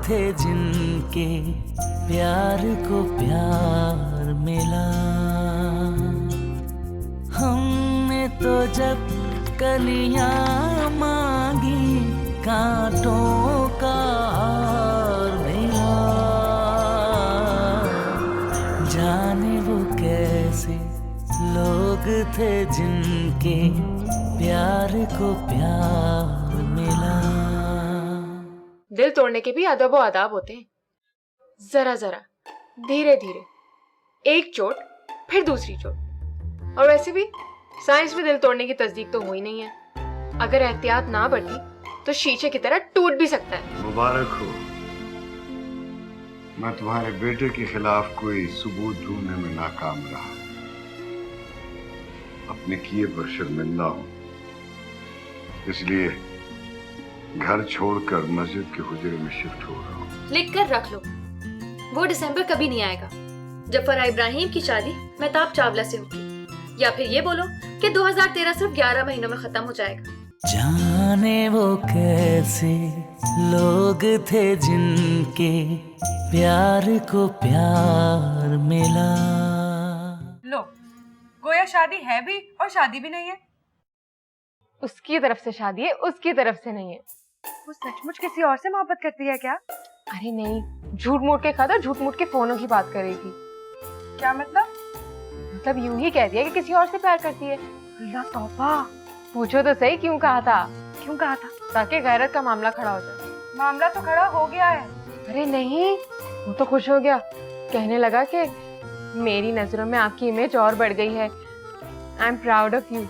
थे जिनके प्यार को प्यार मिला। हमने तो जब कलियां मांगी कांटों का हार मिला। जाने वो कैसे लोग थे जिनके प्यार को प्यार मिला। दिल तोड़ने के भी अदब व आदाब होते हैं। जरा जरा, धीरे धीरे, एक चोट फिर दूसरी चोट। और वैसे भी साइंस में दिल तोड़ने की तस्दीक तो हुई नहीं है। अगर एहतियात ना बरती तो शीशे की तरह टूट भी सकता है। मुबारक हो, मैं तुम्हारे बेटे के खिलाफ कोई सबूत ढूंढने में नाकाम रहा। अपने किए पर शर्मिंदा हूं, इसलिए घर छोड़कर मस्जिद के हुजरे में शिफ्ट हो रहा हूं। लिख कर रख लो, वो दिसंबर कभी नहीं आएगा जब फराह इब्राहिम की शादी मेहताब चावला से होगी। या फिर ये बोलो कि 2013 सिर्फ 11 महीनों में खत्म हो जाएगा। जाने वो कैसे लोग थे जिनके प्यार को प्यार मिला। लो, गोया शादी है भी और शादी भी नहीं है। उसकी तरफ से शादी है, उसकी तरफ से नहीं है। वो सचमुच किसी और से मोहब्बत करती है क्या? अरे नहीं, झूठ मूठ के खाता, झूठ मूठ के फोनों की बात करेगी। क्या मतलब? मतलब यूं ही कह दिया कि किसी और से प्यार करती है। अल्लाह तौबा। पूछो तो सही क्यों कहा था? क्यों कहा था? ताकि गैरत का मामला खड़ा हो जाए। मामला तो खड़ा हो गया है। अरे नहीं, वो तो खुश हो गया, कहने लगा कि मेरी नजरों में आपकी इमेज और बढ़ गई है। I am proud of you.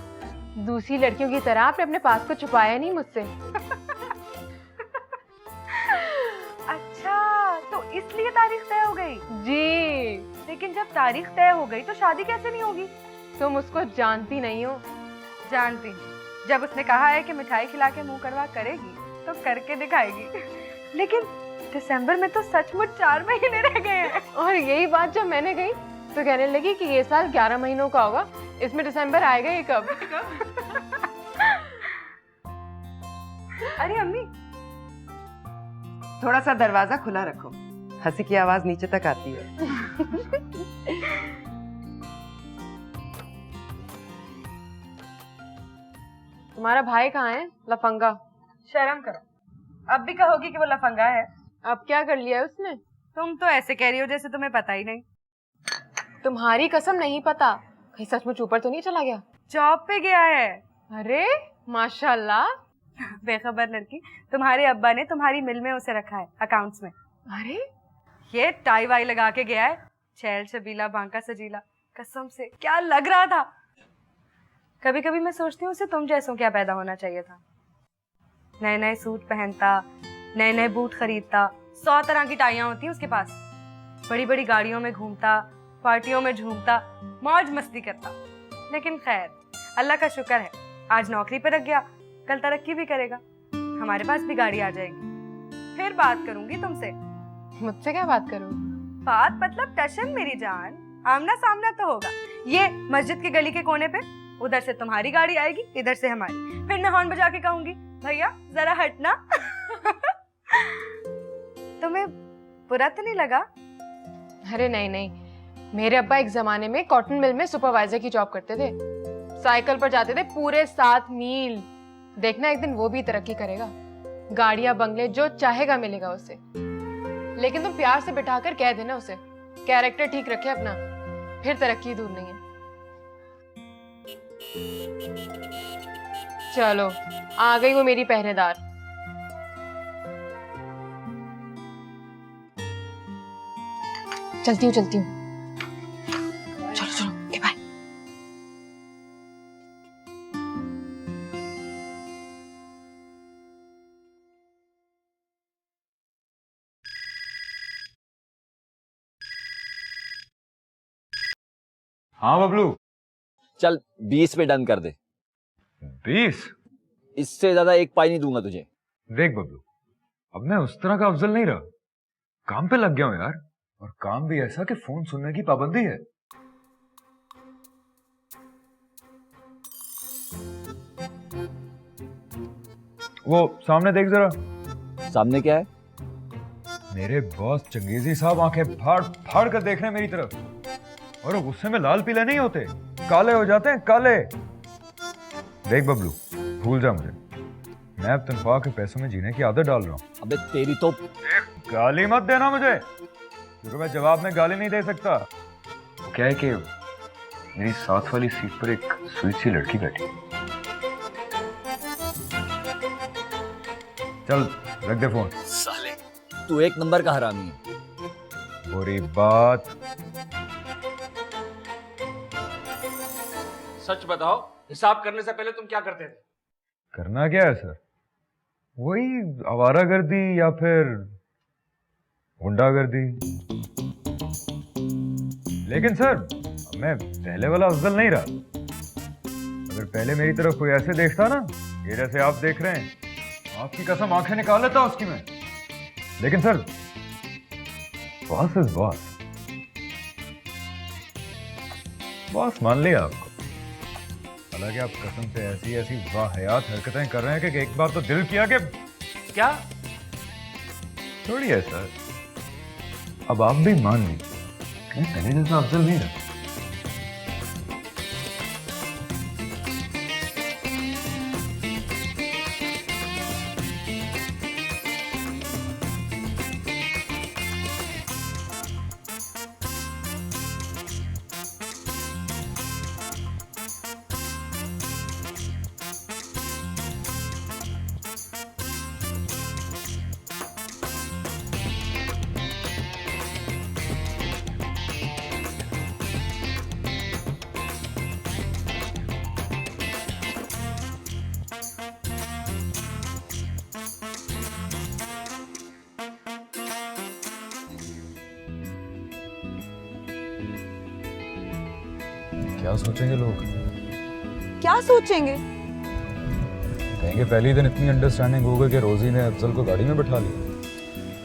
दूसरी लड़कियों की तरह आपने अपने पास को छुपाया नहीं मुझसे। अच्छा, तो इसलिए तारीख तय हो गई? जी। लेकिन जब तारीख तय हो गई तो शादी कैसे नहीं होगी? तुम उसको जानती नहीं हो। जानती। जब उसने कहा है कि मिठाई खिला के मुंह करवा करेगी तो करके दिखाएगी। लेकिन दिसंबर में तो सचमुच 4 महीने रह गए हैं। और यही बात जब मैंने कही तो कहने लगी कि ये साल 11 महीनों का होगा, इसमें दिसंबर आएगा ये कब? अरे अम्मी, थोड़ा सा दरवाजा खुला रखो, हंसी की आवाज नीचे तक आती है। तुम्हारा भाई कहाँ है? लफंगा। शर्म करो, अब भी कहोगी कि वो लफंगा है। अब क्या कर लिया है उसने? तुम तो ऐसे कह रही हो जैसे तुम्हें पता ही नहीं। तुम्हारी कसम नहीं पता, कहीं सचमुच ऊपर तो नहीं चला गया? जॉब पे गया है। अरे माशाल्लाह। बेखबर लड़की, तुम्हारे अब्बा ने तुम्हारी मिल में उसे रखा है, अकाउंट्स में। अरे ये टाई वाई लगा के गया है, छैल छबीला बांका सजीला, कसम से क्या लग रहा था। कभी कभी मैं सोचती हूँ उसे तुम जैसों क्या पैदा होना चाहिए था। नए नए सूट पहनता, नए नए बूट खरीदता, 100 तरह की टाइयां होती उसके पास, बड़ी बड़ी गाड़ियों में घूमता, पार्टियों में झूमता, मौज मस्ती करता। लेकिन खैर, अल्लाह का शुक्र है, आज नौकरी पे रख गया, कल तरक्की भी करेगा, हमारे पास भी गाड़ी आ जाएगी। फिर बात करूंगी तुमसे। मुझसे क्या बात करूँ? बात मतलब टशन मेरी जान, आमना सामना तो होगा। ये मस्जिद की गली के कोने पे, उधर से तुम्हारी गाड़ी आएगी, इधर से हमारी। फिर मैं हॉर्न बजा के कहूंगी, भैया जरा हटना। तुम्हें बुरा तो नहीं लगा? अरे नहीं नहीं, मेरे अब्बा एक जमाने में कॉटन मिल में सुपरवाइजर की जॉब करते थे। साइकिल पर जाते थे पूरे 7 मील। देखना एक दिन वो भी तरक्की करेगा, गाड़ियां बंगले जो चाहेगा मिलेगा उसे। लेकिन तुम प्यार से बिठाकर कह देना उसे, कैरेक्टर ठीक रखे अपना, फिर तरक्की दूर नहीं है। चलो आ गई वो मेरी पहरेदार। चलती हूँ चलती हूँ। चलो चलो, ओके बाय। हाँ बबलू, चल 20 पे डन कर दे। 20? इससे ज्यादा एक पाई नहीं दूंगा तुझे। देख बबलू, अब मैं उस तरह का अफजल नहीं रहा, काम पे लग गया हूं यार, और काम भी ऐसा कि फोन सुनने की पाबंदी है। वो सामने देख जरा। सामने क्या है? मेरे बॉस चंगेजी साहब आंखें फाड़ फाड़ कर देख रहे हैं मेरी तरफ, और गुस्से में लाल पीले नहीं होते, काले हो जाते हैं, काले। देख बबलू, भूल जा मुझे, मैं अब तनख्वाह के पैसों में जीने की आदत डाल रहा हूँ। अबे तेरी तो गाली मत देना मुझे, क्योंकि मैं जवाब में गाली नहीं दे सकता। क्या है कि मेरी साथ वाली सीट पर एक स्वीट सी लड़की बैठी। चल रख दे फोन। साले तू एक नंबर का हरामी है। बुरी बात। सच बताओ, हिसाब करने से पहले तुम क्या करते थे? करना क्या है सर, वही आवारागर्दी या फिर गुंडागर्दी। लेकिन सर मैं पहले वाला अफजल नहीं रहा। अगर पहले मेरी तरफ कोई ऐसे देखता ना, ये जैसे आप देख रहे हैं, आपकी कसम आंखें निकाल लेता उसकी मैं। लेकिन sir boss is boss, boss मान लिया आपको। हालांकि आप कसम से ऐसी ऐसी वाहियात हरकतें कर रहे हैं कि एक बार तो दिल किया कि क्या? थोड़ी है सर, अब आप भी मान लीजिए मैं पहले जैसा अफजल नहीं रहा। क्या सोचेंगे लोग? क्या सोचेंगे? कहेंगे पहली दिन इतनी अंडरस्टैंडिंग हो गई कि रोजी ने अफजल को गाड़ी में बैठा लिया।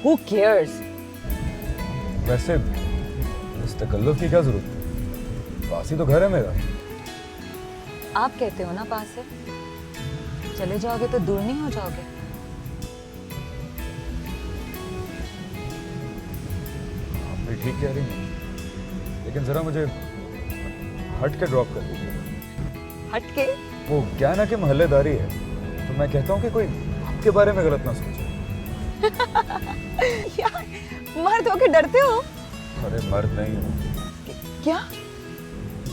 Who cares? वैसे इस तकल्लुफ की क्या जरूरत है, पास ही तो घर है मेरा। आप कहते हो ना पास है, चले जाओगे तो दूर नहीं हो जाओगे? आप भी ठीक कह रही हैं, लेकिन जरा मुझे हट के ड्रॉप कर दीजिए। हट के? वो क्या ना कि मोहल्लेदारी है, तो मैं कहता हूँ कि कोई आपके बारे में गलत ना सोचे। यार मर्द होके डरते हो? अरे मर्द नहीं हूँ। क्या?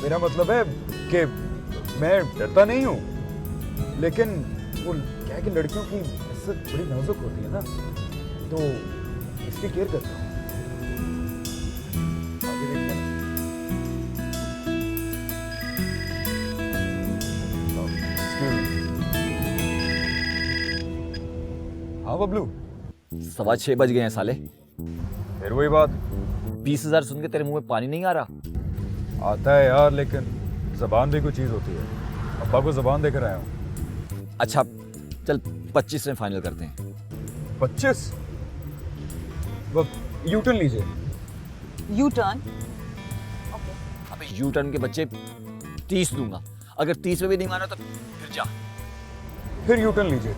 मेरा मतलब है कि मैं डरता नहीं हूँ, लेकिन वो क्या है कि लड़कियों की इज्जत बड़ी नाजुक होती है ना, तो इसकी केयर करता हूँ। आगे देखिए। हाँ बबलू, 6:15 बज गए हैं साले। फिर वही बात। 20,000 सुन के तेरे मुंह में पानी नहीं आ रहा? आता है यार, लेकिन जबान भी कोई चीज होती है। अब्बा को जबान देकर आया हूँ। अच्छा चल 25 में फाइनल करते हैं। 25? वो यू टर्न लीजिए। U turn? अबे यू टर्न के बच्चे 30 दूंगा, अगर 30 में भी नहीं माना तो फिर जा। फिर यू टर्न लीजिए।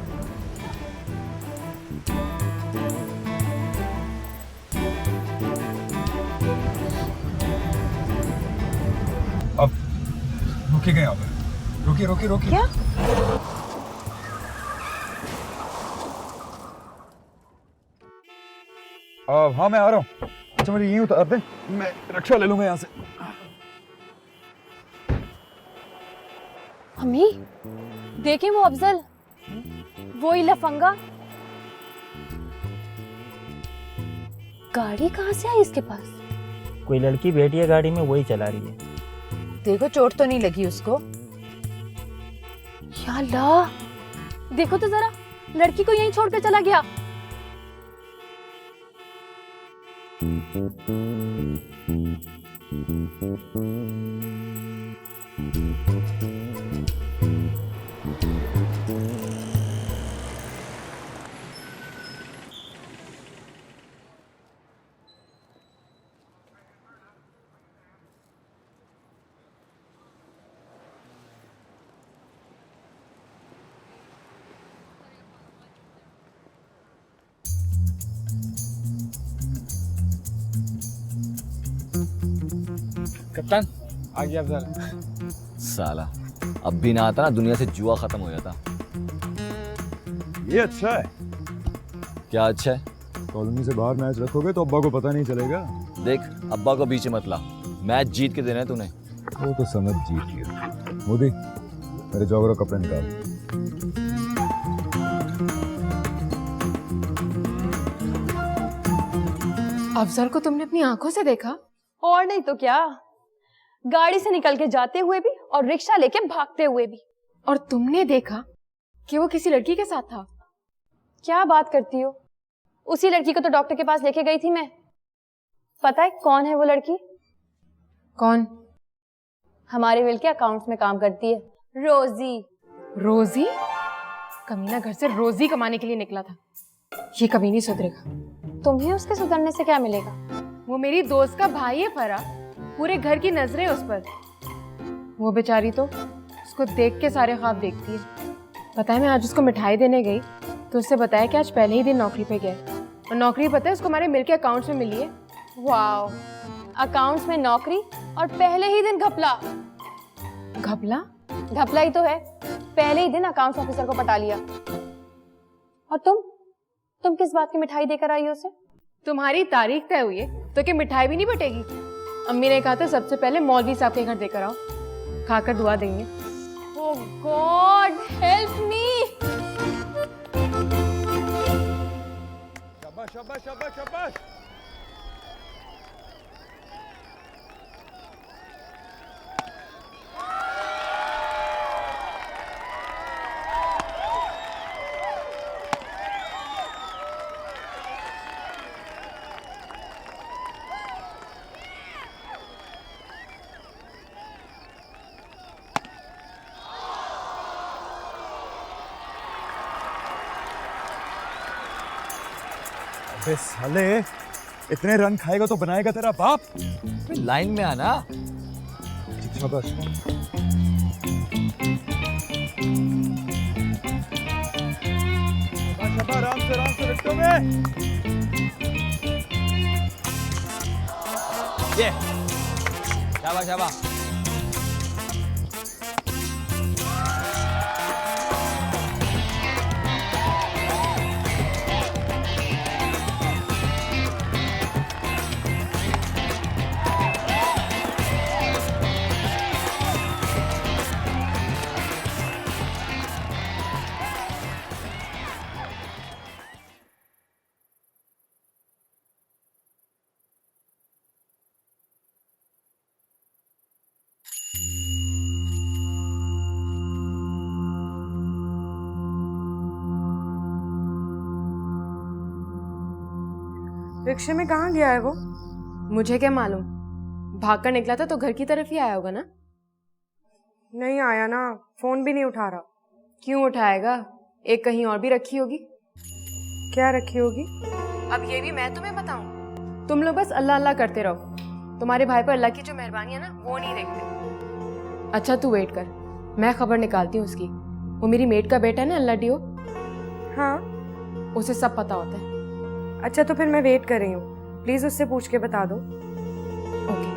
अब रुकिए यहाँ पे, रुकिए रुकिए रुकिए। क्या? हाँ मैं आ रहा हूँ। अच्छा मुझे यहीं उतार दे, मैं रिक्शा ले लूंगा यहाँ से। अम्मी देखें वो अफजल, वो ही लफंगा। गाड़ी कहाँ से आई इसके पास? कोई लड़की बैठी है गाड़ी में, वही चला रही है। देखो चोट तो नहीं लगी उसको? या अल्लाह, देखो तो जरा, लड़की को यहीं छोड़कर चला गया। कप्तान आ गया अफजल। साला अब भी ना आता ना दुनिया से जुआ खत्म हो जाता। ये अच्छा है। क्या अच्छा है? कॉलोनी से बाहर मैच रखोगे तो अब्बा को पता नहीं चलेगा। देख अब्बा को बीच में मत ला, मैच जीत के देना है तूने। वो तो समझ जीत लिया। मोदी मेरे जॉगर कपड़े निकाल। अफजल को तुमने अपनी आंखों से देखा? और नहीं तो क्या, गाड़ी से निकल के जाते हुए भी और रिक्शा लेके भागते हुए भी। और तुमने देखा कि वो किसी लड़की के साथ था? क्या बात करती हो, उसी लड़की को तो डॉक्टर के पास लेके गई थी मैं। पता है कौन है वो लड़की? कौन? हमारे मिल के अकाउंट्स में काम करती है, रोजी। रोजी? कमीना घर से रोजी कमाने के लिए निकला था। ये कभी नहीं सुधरेगा। तुम्हें उसके सुधरने से क्या मिलेगा? वो मेरी दोस्त का भाई है फरा, पूरे घर की नजरें उस पर। वो बेचारी तो उसको देख के सारे ख्वाब देखती है। पता है मैं आज उसको मिठाई देने गई तो उससे बताया कि आज पहले ही दिन नौकरी पे गए, और नौकरी पता है उसको हमारे मिल के अकाउंट्स में मिली है। वाओ, अकाउंट्स में नौकरी और पहले ही दिन घपला। घपला? घपला ही तो है, पहले ही दिन अकाउंट्स ऑफिसर को पटा लिया। और तुम किस बात की मिठाई देकर आई हो उसे? तुम्हारी तारीख तय हुई है तो क्या मिठाई भी नहीं बटेगी? अम्मी ने कहा था सबसे पहले मौलवी साहब के घर देकर आओ, खाकर दुआ देंगे। ओह गॉड हेल्प मी। शाबाश शाबाश शाबाश शाबाश। अबे साले, इतने रन खाएगा तो बनाएगा तेरा बाप। लाइन में आना। शाबाश। आराम से विकेटों में। ये शाबाश शाबाश। रिक्शे में कहाँ गया है वो? मुझे क्या मालूम, भाग कर निकला था तो घर की तरफ ही आया होगा ना। नहीं आया ना, फोन भी नहीं उठा रहा। क्यों उठाएगा, एक कहीं और भी रखी होगी। क्या रखी होगी? अब ये भी मैं तुम्हें बताऊं? तुम लोग बस अल्लाह अल्लाह करते रहो, तुम्हारे भाई पर अल्लाह की जो मेहरबानी है ना वो नहीं देखते। अच्छा तू वेट कर, मैं खबर निकालती हूँ उसकी। वो मेरी मेट का बेटा है ना अल्लाह डियो। हाँ उसे सब पता होता है। अच्छा तो फिर मैं वेट कर रही हूँ, प्लीज उससे पूछ के बता दो। ओके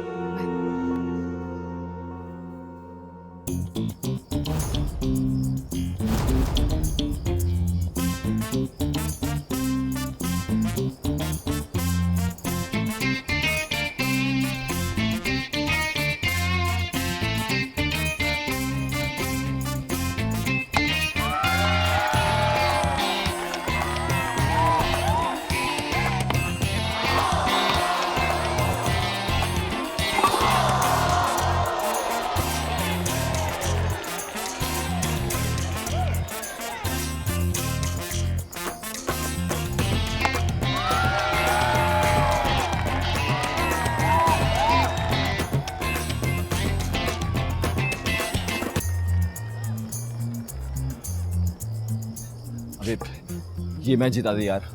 ये मैच जिता दे यार,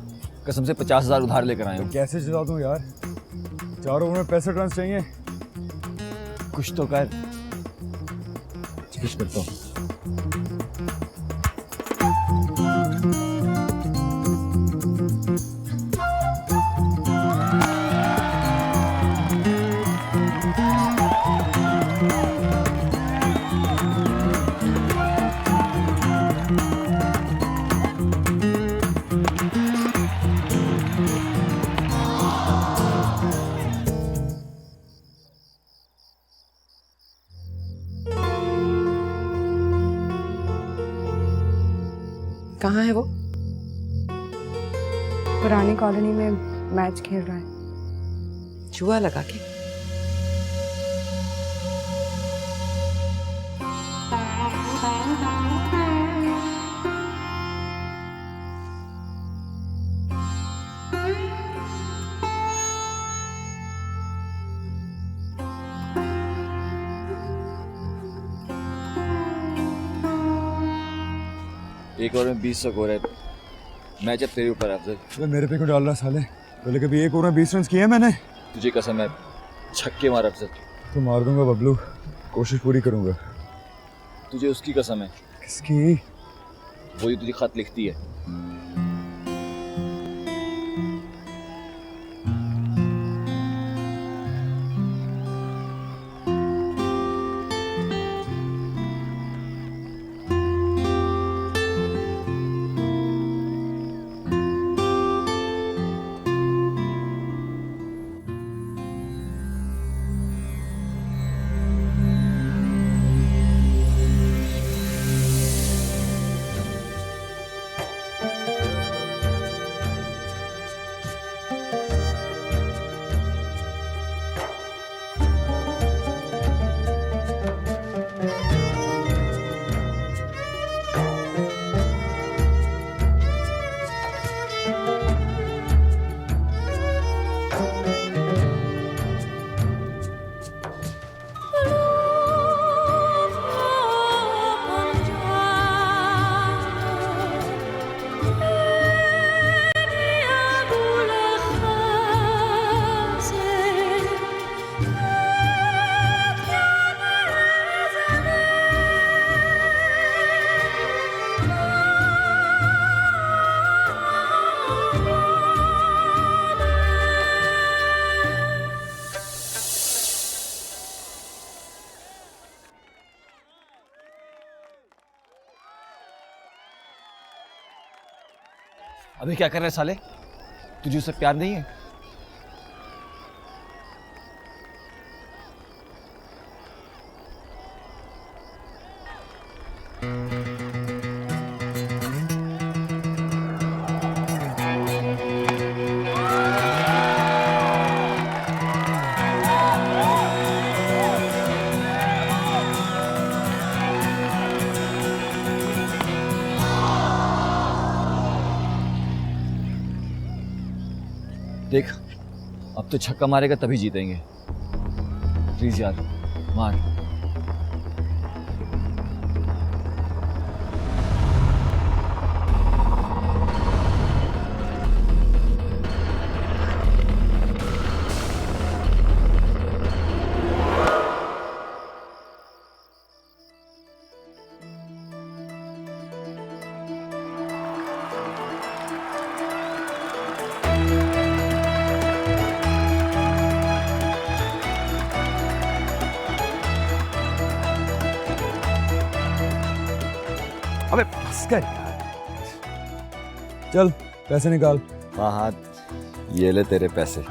कसम से 50,000 उधार लेकर आया हूँ। कैसे जिता दूं यार, 4 ओवर में 65 रन चाहिए। कुछ तो कर। कोशिश करता हूँ। कहाँ है वो? पुरानी कॉलोनी में मैच खेल रहा है। जुआ लगा के? एक ओवर में 20 स्कोर है। मैच अब तेरे ऊपर है अफजल। अबे मेरे पे क्यों डाल रहा साले? पहले कभी एक ओवर में 20 रन किए मैंने? तुझे कसम है, छक्के मार अफजल। तो मार दूंगा बबलू, कोशिश पूरी करूंगा। तुझे उसकी कसम है। किसकी? वो ही तुझे खत लिखती है। अभी क्या कर रहे साले? तुझे उससे प्यार नहीं है? देख, अब तो छक्का मारेगा तभी जीतेंगे। प्लीज यार, मार। अबे बस कर यार। चल पैसे निकाल। हाँ हाँ, ये ले तेरे पैसे।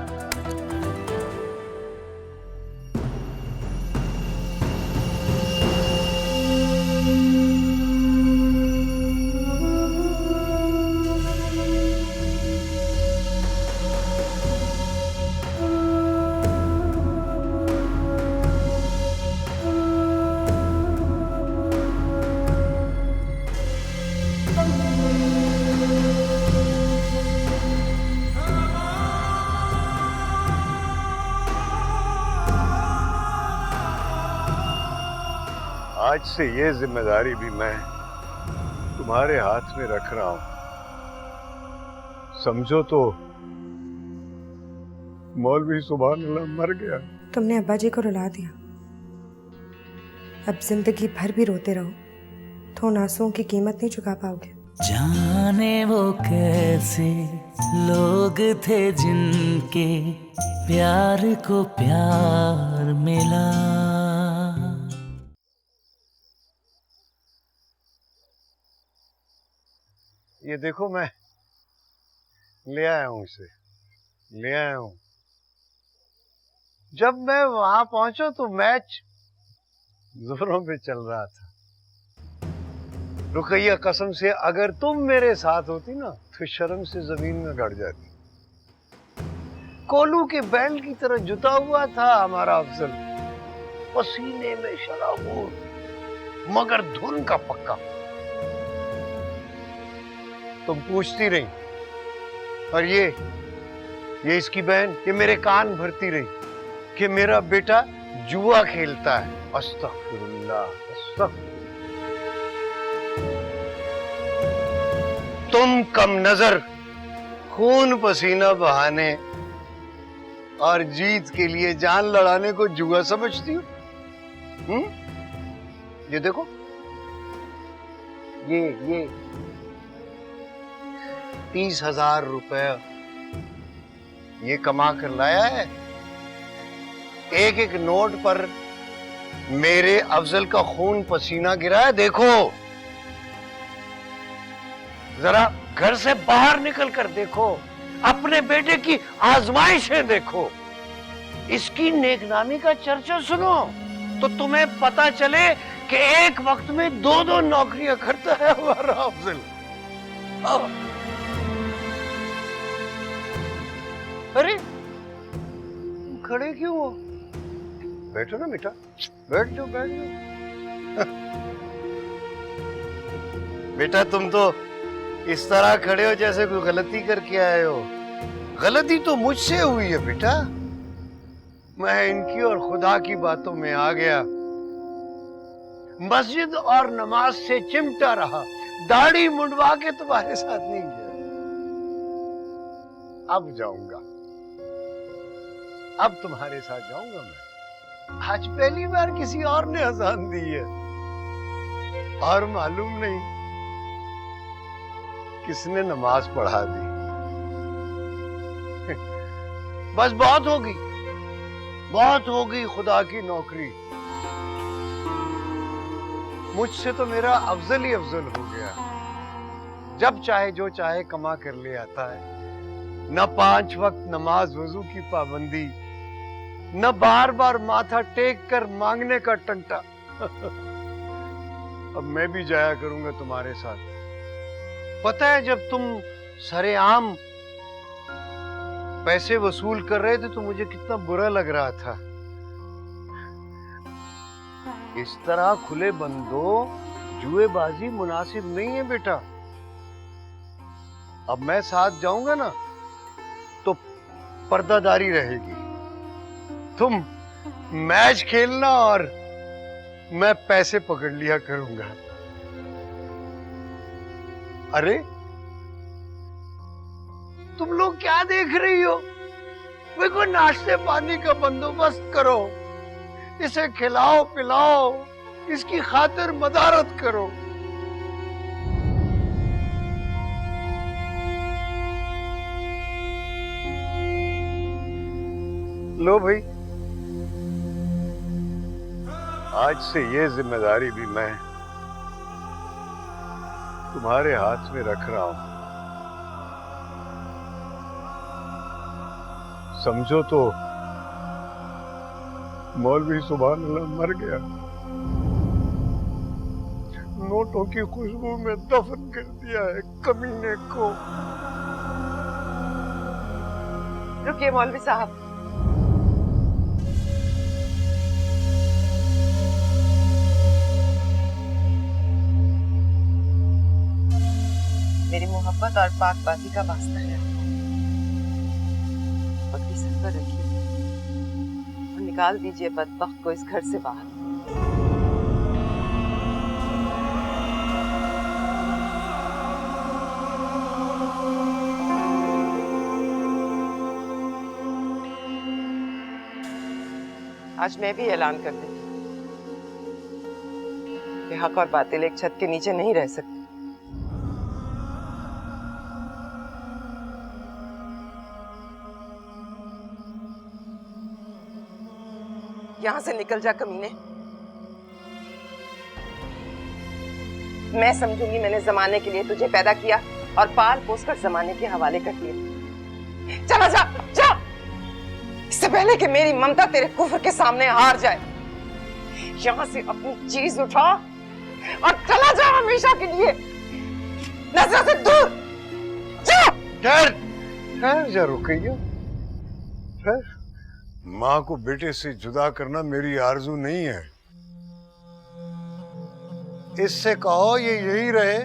आज से ये जिम्मेदारी भी मैं तुम्हारे हाथ में रख रहा हूं। समझो तो मौलवी सुभान अल्लाह मर गया। तुमने अब्बा जी को रुला दिया। अब जिंदगी भर भी रोते रहो तो उन आंसुओं की कीमत नहीं चुका पाओगे। जाने वो कैसे लोग थे जिनके प्यार को प्यार मिला। ये देखो, मैं ले आया हूं इसे, ले आया हूं। जब मैं वहां पहुंचा तो मैच जोरों पे चल रहा था। रुकैया कसम से अगर तुम मेरे साथ होती ना तो शर्म से जमीन में गड़ जाती। कोलू के बैंड की तरह जुटा हुआ था हमारा अफजल, पसीने में शराबोर मगर धुन का पक्का। तुम पूछती रही और ये इसकी बहन ये मेरे कान भरती रही कि मेरा बेटा जुआ खेलता है। अस्तगफिरुल्लाह, अस्तगफिरुल्लाह। तुम कम नजर खून पसीना बहाने और जीत के लिए जान लड़ाने को जुआ समझती हो? ये देखो, ये 30,000 रुपए ये कमा कर लाया है। एक एक नोट पर मेरे अफजल का खून पसीना गिरा है। देखो जरा, घर से बाहर निकल कर देखो, अपने बेटे की आजमाइशें देखो, इसकी नेकनामी का चर्चा सुनो तो तुम्हें पता चले कि एक वक्त में 2-2 नौकरियां करता है हमारा अफजल। अरे खड़े क्यों हो? बैठो ना बेटा, बैठ जाओ, बैठ जाओ। बेटा तुम तो इस तरह खड़े हो जैसे कोई गलती करके आए हो। गलती तो मुझसे हुई है बेटा, मैं इनकी और खुदा की बातों में आ गया, मस्जिद और नमाज से चिमटा रहा, दाढ़ी मुंडवा के तुम्हारे साथ नहीं गया। अब जाऊंगा, अब तुम्हारे साथ जाऊंगा मैं। आज पहली बार किसी और ने अजान दी है और मालूम नहीं किसने नमाज पढ़ा दी। बस बहुत होगी खुदा की नौकरी। मुझसे तो मेरा अफजल ही अफजल हो गया। जब चाहे जो चाहे कमा कर ले आता है, न 5 वक्त नमाज वजू की पाबंदी, न बार बार माथा टेक कर मांगने का टंटा। अब मैं भी जाया करूंगा तुम्हारे साथ। पता है जब तुम सरेआम पैसे वसूल कर रहे थे तो मुझे कितना बुरा लग रहा था। इस तरह खुले बंदो जुएबाजी मुनासिब नहीं है बेटा। अब मैं साथ जाऊंगा ना तो पर्दादारी रहेगी। तुम मैच खेलना और मैं पैसे पकड़ लिया करूंगा। अरे तुम लोग क्या देख रही हो? वे कोई नाश्ते पानी का बंदोबस्त करो, इसे खिलाओ पिलाओ, इसकी खातिर मदारत करो। लो भाई, आज से ये जिम्मेदारी भी मैं तुम्हारे हाथ में रख रहा हूं। समझो तो मौलवी सुभान अल्लाह मर गया, नोटों की खुशबू में दफन कर दिया है कमीने को। रुकिए मौलवी साहब, मेरी मोहब्बत और पाकबाजी का वास्ता है। पगड़ी सर पर रखिए और निकाल दीजिए बदबख्त को इस घर से बाहर। आज मैं भी ऐलान कर देती कि हक और बातिल एक छत के नीचे नहीं रह सकते। यहां से निकल जा कमीने। मैं समझूंगी मैंने जमाने के लिए तुझे पैदा किया और पाल पोस कर जमाने के हवाले कर दिया। चला जा, जा, इससे पहले कि मेरी ममता तेरे कुफ्र के सामने हार जाए। यहां से अपनी चीज उठा, और चला जा हमेशा के लिए नजर से दूर। जा। ठहर जा रुकैया। माँ को बेटे से जुदा करना मेरी आरजू नहीं है। इससे कहो ये यही रहे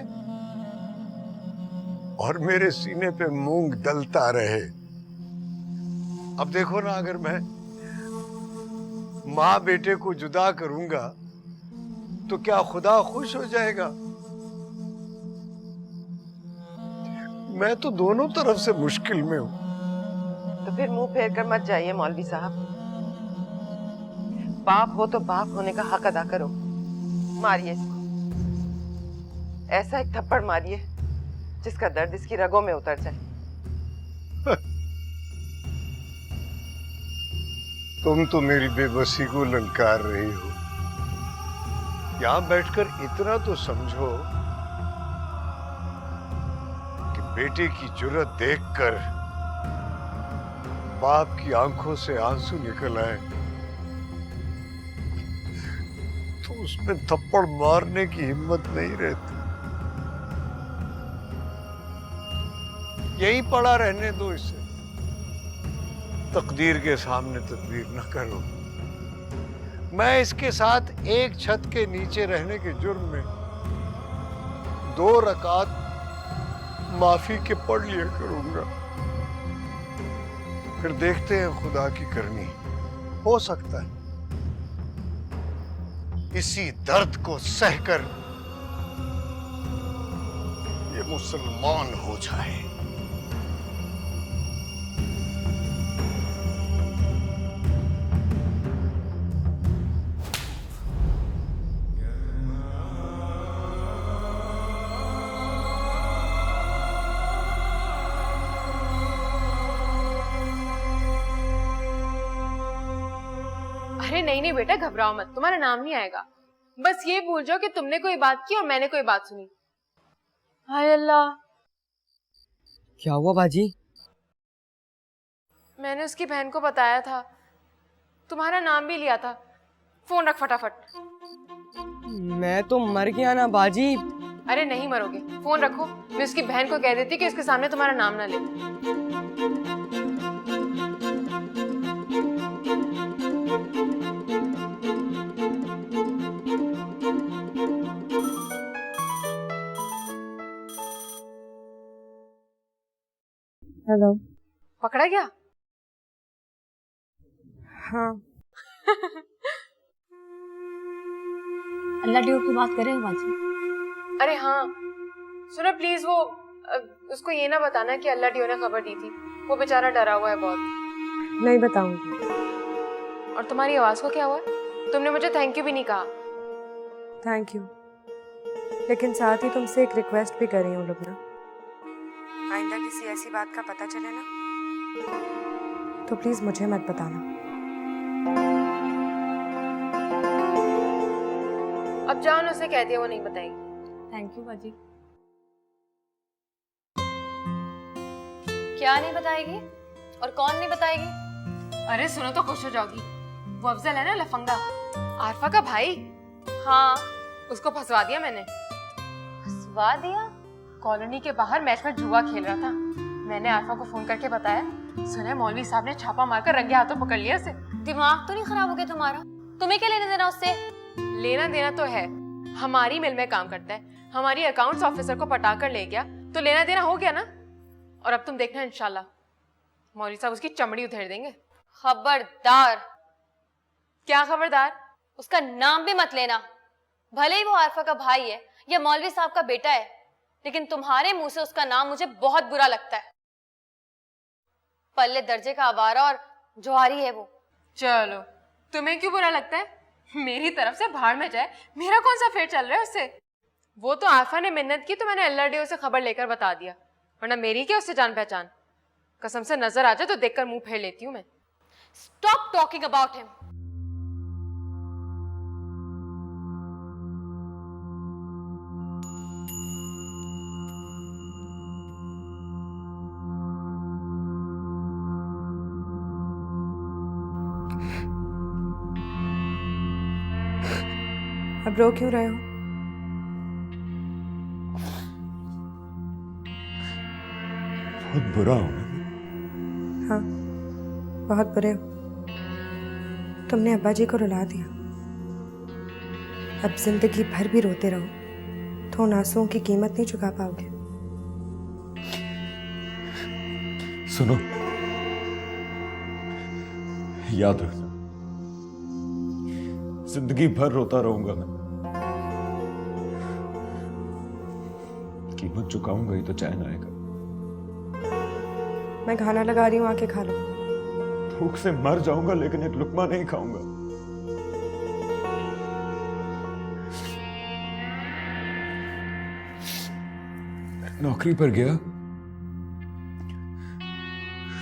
और मेरे सीने पे मूंग दलता रहे। अब देखो ना, अगर मैं माँ बेटे को जुदा करूंगा तो क्या खुदा खुश हो जाएगा? मैं तो दोनों तरफ से मुश्किल में हूं। तो फिर मुंह फेर कर मत जाइए मौलवी साहब। बाप हो तो बाप होने का हक अदा करो। मारिए इसको, ऐसा एक थप्पड़ मारिए जिसका दर्द इसकी रगों में उतर जाए। तुम तो मेरी बेबसी को ललकार रही हो। यहां बैठकर इतना तो समझो कि बेटे की जुर्रत देखकर बाप की आंखों से आंसू निकल आए तो उसमें थप्पड़ मारने की हिम्मत नहीं रहती। यही पड़ा रहने दो इसे। तकदीर के सामने तदबीर न करो। मैं इसके साथ एक छत के नीचे रहने के जुर्म में 2 रकात माफी के पढ़ लिया करूंगा। फिर देखते हैं खुदा की करनी। हो सकता है इसी दर्द को सहकर ये मुसलमान हो जाए। अरे नहीं नहीं बेटा, घबराओ मत, तुम्हारा नाम नहीं आएगा। बस ये भूल जाओ कि तुमने कोई बात की और मैंने कोई बात सुनी। हाय अल्लाह, क्या हुआ बाजी? मैंने उसकी बहन को बताया था, तुम्हारा नाम भी लिया था। फोन रख फटाफट। मैं तो मर गया ना बाजी। अरे नहीं मरोगे, फोन रखो। मैं उसकी बहन को कह देती कि इसके सामने तुम्हारा नाम ना ले। हेलो। पकड़ा गया? हाँ। अल्लाह ड्यू की बात कर रहे हो बाजी? अरे हाँ सुनो प्लीज, वो उसको ये ना बताना कि अल्लाह ड्यू ने खबर दी थी। वो बेचारा डरा हुआ है बहुत। नहीं बताऊंगी। और तुम्हारी आवाज को क्या हुआ? तुमने मुझे थैंक यू भी नहीं कहा। थैंक यू, लेकिन साथ ही तुमसे एक रिक्वेस्ट भी कर रही हूँ लुबना। आइंदा किसी ऐसी बात का पता चले ना तो प्लीज मुझे मत बताना। अब जाओ ना, उसे कह दिया वो नहीं बताएगी। थैंक यू बाजी। क्या नहीं बताएगी और कौन नहीं बताएगी? अरे सुनो तो खुश हो जाओगी। वो अफजल है ना, लफंगा, आरफा का भाई। हाँ, उसको फंसवा दिया मैंने। फंसवा दिया? कॉलोनी के बाहर मैच में जुआ खेल रहा था। मैंने आरफा को फोन करके बताया। सुना मौलवी साहब ने छापा मारकर रंगे हाथों पकड़ लिया उसे। दिमाग तो नहीं खराब हो गया तुम्हारा? तुम्हें क्या लेना देना उससे? लेना देना तो है, हमारी मिल में काम करता है, हमारी अकाउंट्स ऑफिसर को पटा कर ले गया तो लेना देना हो गया ना। और अब तुम देखना इंशाल्लाह मौलवी साहब उसकी चमड़ी उधेड़ देंगे। खबरदार। क्या खबरदार? उसका नाम भी मत लेना। भले ही वो आरफा का भाई है या मौलवी साहब का बेटा है, लेकिन तुम्हारे मुंह से उसका नाम मुझे बहुत बुरा लगता है। पल्ले दर्जे का आवारा और जुआरी है वो। चलो, तुम्हें क्यों बुरा लगता है? मेरी तरफ से भाड़ में जाए, मेरा कौन सा फेर चल रहा है उससे? वो तो आरफा ने मिन्नत की तो मैंने अल्लाह डे उसे खबर लेकर बता दिया, वरना मेरी क्या उससे जान पहचान। कसम से नजर आ जाए तो देखकर मुंह फेर लेती हूँ मैं। Stop talking about him. अब रो क्यों रहे हो? बहुत बुरा हूं मैं। हाँ, बहुत बुरे हो। तुमने अब्बा जी को रुला दिया। अब जिंदगी भर भी रोते रहो तो उन आंसुओं की कीमत नहीं चुका पाओगे। सुनो, याद रखना, जिंदगी भर रोता रहूंगा मैं। कीमत चुकाऊंगा ही तो चैन आएगा। मैं खाना लगा रही हूँ, आके खा लो। भूख से मर जाऊंगा लेकिन एक लुकमा नहीं खाऊंगा। नौकरी पर गया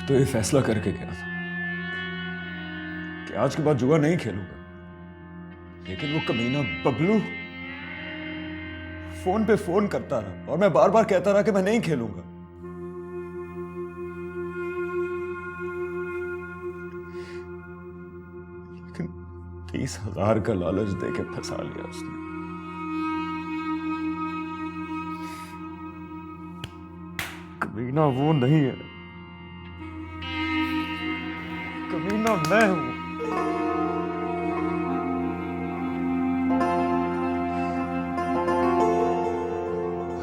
तो ये फैसला करके गया था कि आज के बाद जुआ नहीं खेलूंगा, लेकिन वो कमीना बबलू फोन पे फोन करता रहा और मैं बार बार कहता रहा कि मैं नहीं खेलूंगा। लेकिन 30,000 का लालच देके फंसा लिया उसने। कमीना वो नहीं है, कमीना मैं हूं।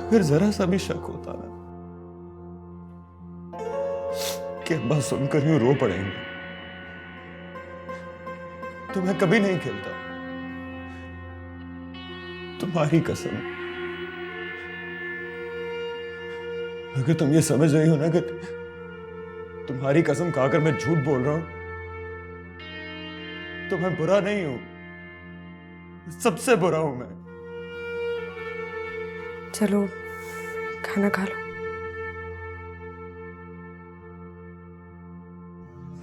अगर जरा सा भी शक होता ना कि अब्बा सुनकर यूं रो पड़ेंगे तो मैं कभी नहीं खेलता। तुम्हारी कसम, अगर तुम ये समझ रही हो ना कि तुम्हारी कसम खाकर मैं झूठ बोल रहा हूं तो मैं बुरा नहीं हूं, सबसे बुरा हूं मैं। चलो खाना खा लो।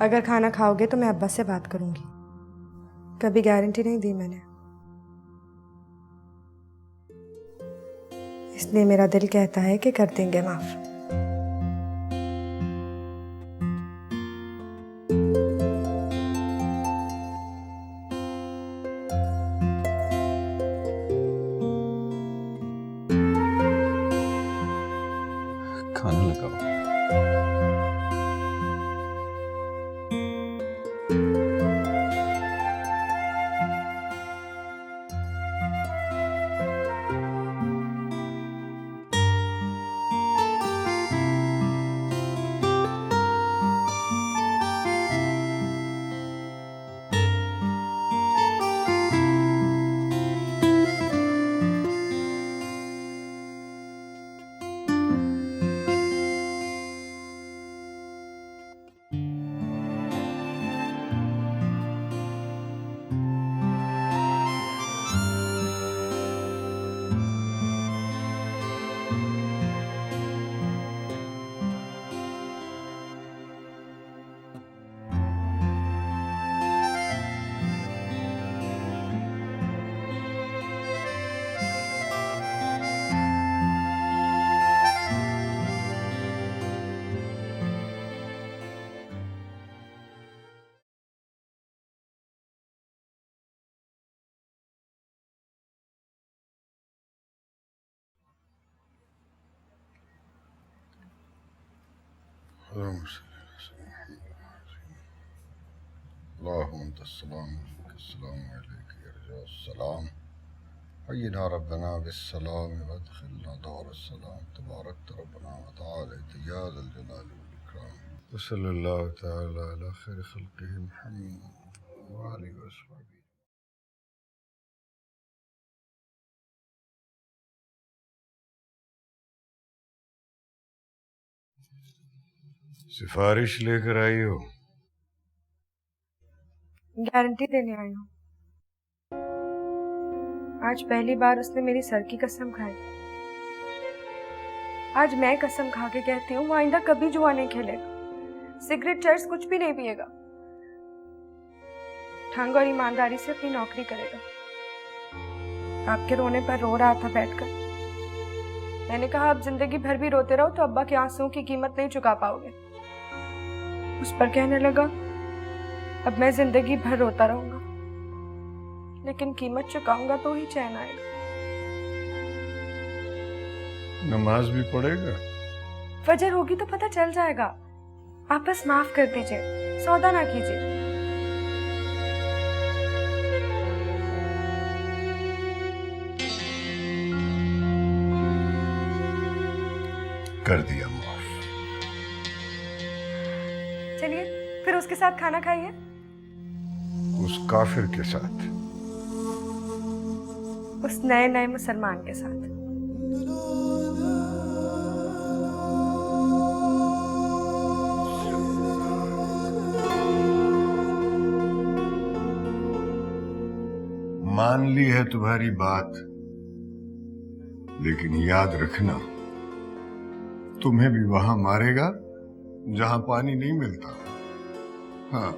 अगर खाना खाओगे तो मैं अब्बा से बात करूंगी। कभी गारंटी नहीं दी मैंने, इसलिए मेरा दिल कहता है कि कर देंगे माफ। खाना लगाओ। हय्यिना रब्बना बिस्सलाम वदखिलना दारस्सलाम तबारक रब्बना व तआला या ज़ल जलाली वल इकराम व सल्लल्लाहु तआला अला खैर खल्क़िहि मुहम्मद व आलिहि व अस्हाबिहि। सिफारिश लेकर आई हो? गारंटी देने आई हूँ। आज पहली बार उसने मेरी सर की कसम खाई। आज मैं कसम खा के कहती हूँ वो आइंदा कभी जुआ नहीं खेलेगा, सिगरेट चर्स कुछ भी नहीं पिएगा, ढंग और ईमानदारी से अपनी नौकरी करेगा। आपके रोने पर रो रहा था बैठकर। मैंने कहा अब जिंदगी भर भी रोते रहो तो अब्बा के आंसुओं की कीमत नहीं चुका पाओगे। उस पर कहने लगा अब मैं जिंदगी भर रोता रहूंगा, लेकिन कीमत चुकाऊंगा तो ही चैन आएगा। नमाज भी पढ़ेगा? फजर होगी तो पता चल जाएगा। आप बस माफ कर दीजिए, सौदा ना कीजिए। कर दिया माफ। चलिए फिर उसके साथ खाना खाइए। उस काफिर के साथ? उस नए नए मुसलमान के साथ। मान ली है तुम्हारी बात, लेकिन याद रखना तुम्हें भी वहां मारेगा जहां पानी नहीं मिलता। हाँ।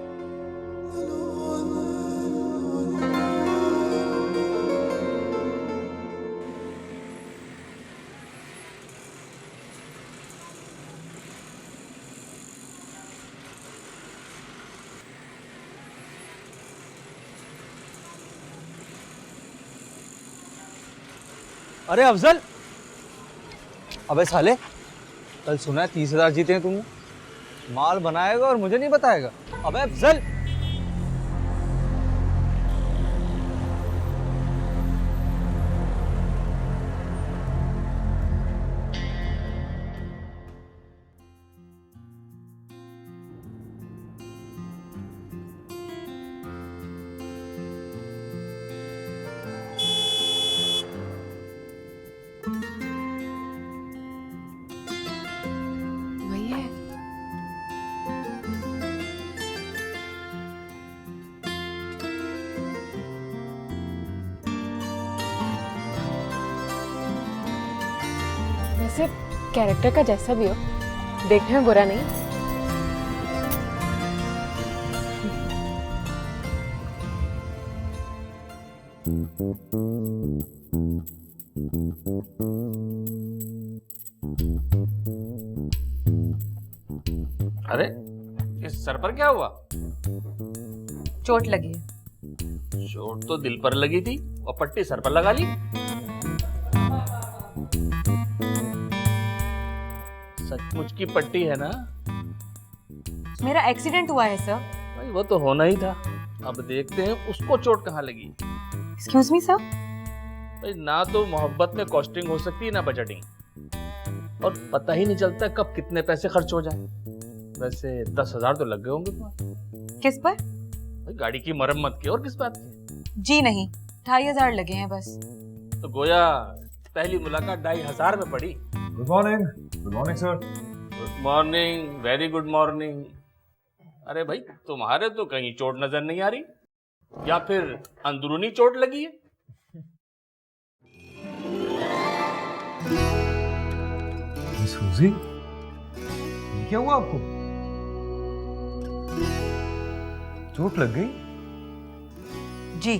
अरे अफजल, अबे साले, कल सुना है 30,000 जीते हैं तुमने। माल बनाएगा और मुझे नहीं बताएगा। अबे अफजल, वही है। वैसे कैरेक्टर का जैसा भी हो, देखने में बुरा नहीं। अरे इस सर पर क्या हुआ? चोट लगी है। चोट तो दिल पर लगी थी और पट्टी सर पर लगा ली। सचमुच की पट्टी है ना? मेरा एक्सीडेंट हुआ है सर। भाई वो तो होना ही था। अब देखते हैं उसको चोट कहाँ लगी। Excuse me sir. भाई ना तो मोहब्बत में कॉस्टिंग हो सकती है ना बजटिंग, और पता ही नहीं चलता कब कितने पैसे खर्च हो जाए। वैसे 10,000 तो लग गए होंगे तुम्हारे। किस पर? भाई गाड़ी की मरम्मत की, और किस बात की? जी नहीं, 2,500 लगे हैं बस। तो गोया पहली मुलाकात 2,500 में पड़ी। Good morning. Good morning sir. Good morning, very good morning. अरे भाई तुम्हारे तो कहीं चोट नजर नहीं आ रही, या फिर अंदरूनी चोट लगी है? सूजी, ये क्या हुआ आपको? चोट लग गई? जी।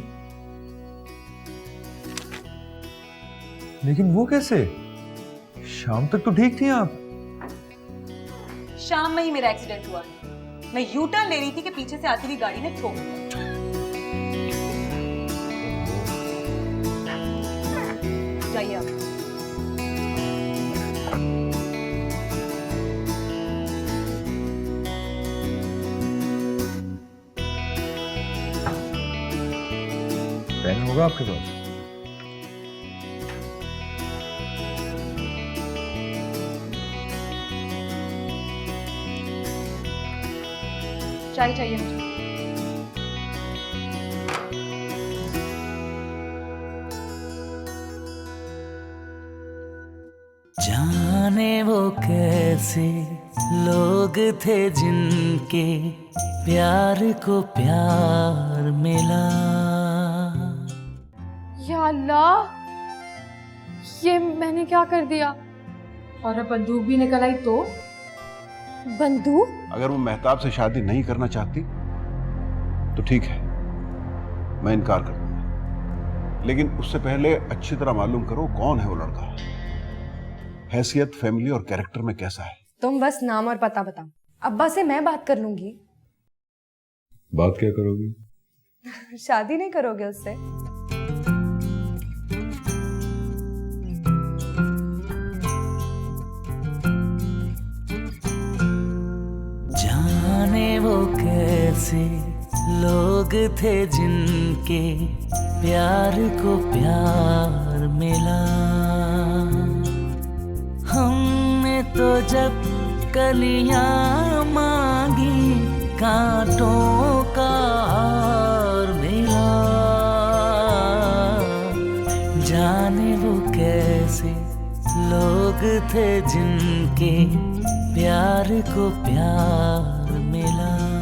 लेकिन वो कैसे? शाम तक तो ठीक थी आप। शाम में ही मेरा एक्सीडेंट हुआ। मैं यू टर्न ले रही थी कि पीछे से आती हुई गाड़ी ने ठोक दिया। जाइए आप। पेन होगा आपके पास? चाय चाहिए मुझे। जाने वो कैसे लोग थे जिनके प्यार को प्यार मिला। या अल्लाह, ये मैंने क्या कर दिया? और अब बंदूक भी निकल आई तो? बंदूक? अगर वो मेहताब से शादी नहीं करना चाहती तो ठीक है, मैं इनकार कर दूंगा, लेकिन उससे पहले अच्छी तरह मालूम करो कौन है वो लड़का, हैसियत, फैमिली और कैरेक्टर में कैसा है। तुम बस नाम और पता बताओ, अब्बा से मैं बात कर लूंगी। बात क्या करोगी? शादी नहीं करोगे उससे? कैसे लोग थे जिनके प्यार को प्यार मिला। हमने तो जब कलियां मांगी कांटों का हार मिला। जाने वो कैसे लोग थे जिनके प्यार को प्यार मिला।